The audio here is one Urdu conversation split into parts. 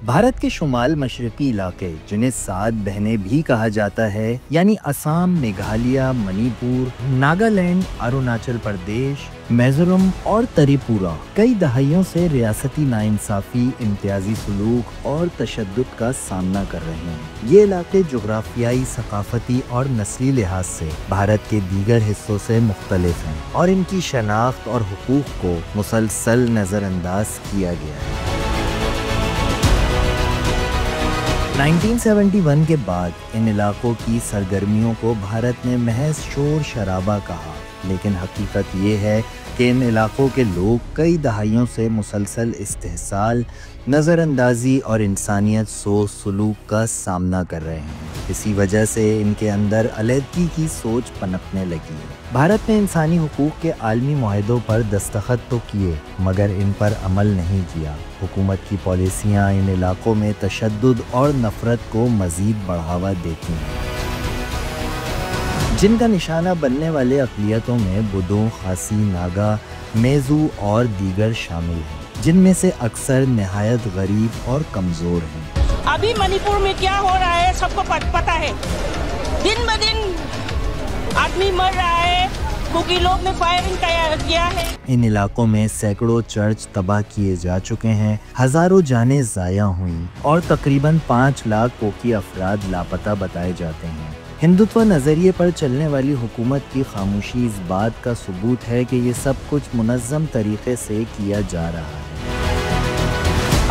بھارت کے شمال مشرقی علاقے جنہیں 7 بہنیں بھی کہا جاتا ہے یعنی آسام، میگھالیہ، منی پور، ناگالینڈ، اروناچل پردیش، میزورم اور تری پورہ کئی دہائیوں سے ریاستی ناانصافی، امتیازی سلوک اور تشدد کا سامنا کر رہے ہیں۔ یہ علاقے جغرافیائی، ثقافتی اور نسلی لحاظ سے بھارت کے دیگر حصوں سے مختلف ہیں اور ان کی شناخت اور حقوق کو مسلسل نظر انداز کیا گیا ہے۔ 1971 کے بعد ان علاقوں کی سرگرمیوں کو بھارت نے محض شور شرابہ کہا، لیکن حقیقت یہ ہے کہ ان علاقوں کے لوگ کئی دہائیوں سے مسلسل استحصال، نظر اندازی اور انسانیت سوز سلوک کا سامنا کر رہے ہیں۔ اسی وجہ سے ان کے اندر علیحدگی کی سوچ پنپنے لگی ہے۔ بھارت نے انسانی حقوق کے عالمی معاہدوں پر دستخط تو کیے مگر ان پر عمل نہیں کیا۔ حکومت کی پالیسیاں ان علاقوں میں تشدد اور نفرت کو مزید بڑھاوا دیتی ہیں، جن کا نشانہ بننے والے اقلیتوں میں بدھوں، خاصی، ناگا، میزو اور دیگر شامل ہیں، جن میں سے اکثر نہایت غریب اور کمزور ہیں۔ ابھی منی پور میں کیا ہو رہا ہے سب کو پتہ ہے، دن بہ دن آدمی مر رہا ہے کیونکہ لوگ نے فائرنگ کیا ہے۔ ان علاقوں میں سینکڑوں چرچ تباہ کیے جا چکے ہیں، ہزاروں جانیں ضائع ہوئیں اور تقریباً 5 لاکھ کوکی افراد لاپتہ بتائے جاتے ہیں۔ ہندوتوا نظریے پر چلنے والی حکومت کی خاموشی اس بات کا ثبوت ہے کہ یہ سب کچھ منظم طریقے سے کیا جا رہا ہے۔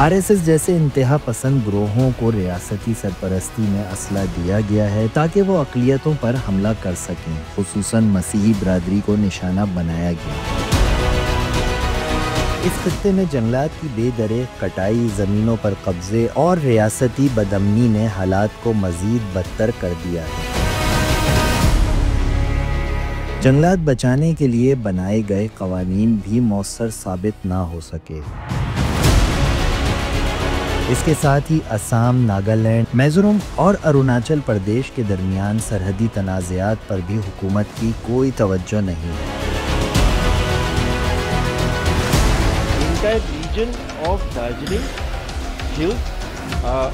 RSS جیسے انتہا پسند گروہوں کو ریاستی سرپرستی میں اسلحہ دیا گیا ہے تاکہ وہ اقلیتوں پر حملہ کر سکیں، خصوصاً مسیحی برادری کو نشانہ بنایا گیا۔ اس خطے میں جنگلات کی بے دریغ کٹائی، زمینوں پر قبضے اور ریاستی بدامنی نے حالات کو مزید بدتر کر دیا ہے۔ جنگلات بچانے کے لیے بنائے گئے قوانین بھی مؤثر ثابت نہ ہو سکے۔ اس کے ساتھ ہی آسام، ناگالینڈ، میزورم اور اروناچل پردیش کے درمیان سرحدی تنازعات پر بھی حکومت کی کوئی توجہ نہیں ہے۔ Region of Darjeeling Hills,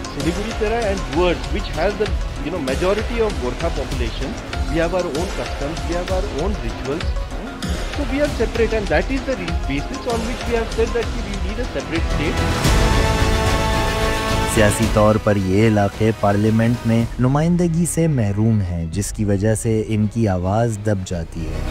Siliguri Tera and Words, which has the majority of Gorkha population. We have our own customs, we have our own rituals, so we are separate, and that is the basis on which we have said that we need a separate state. سیاسی طور پر یہ علاقے پارلیمنٹ میں نمائندگی سے محروم ہیں، جس کی وجہ سے ان کی آواز دب جاتی ہے۔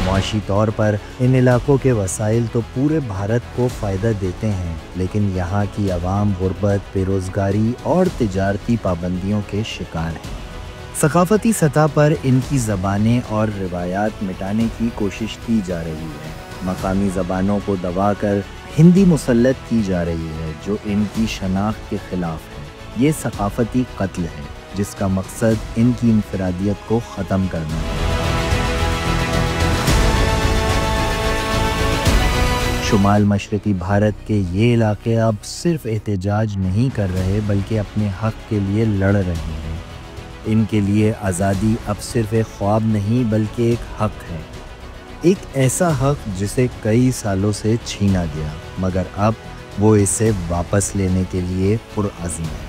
معاشی طور پر ان علاقوں کے وسائل تو پورے بھارت کو فائدہ دیتے ہیں، لیکن یہاں کی عوام غربت، بے روزگاری اور تجارتی پابندیوں کے شکار ہیں۔ ثقافتی سطح پر ان کی زبانیں اور روایات مٹانے کی کوشش کی جا رہی ہے۔ مقامی زبانوں کو دبا کر ہندی مسلط کی جا رہی ہے، جو ان کی شناخت کے خلاف ہے۔ یہ ثقافتی قتل ہے، جس کا مقصد ان کی انفرادیت کو ختم کرنا ہے۔ شمال مشرقی بھارت کے یہ علاقے اب صرف احتجاج نہیں کر رہے بلکہ اپنے حق کے لیے لڑ رہے ہیں۔ ان کے لیے آزادی اب صرف ایک خواب نہیں بلکہ ایک حق ہے، ایک ایسا حق جسے کئی سالوں سے چھینا گیا، مگر اب وہ اسے واپس لینے کے لیے پرعزم ہے۔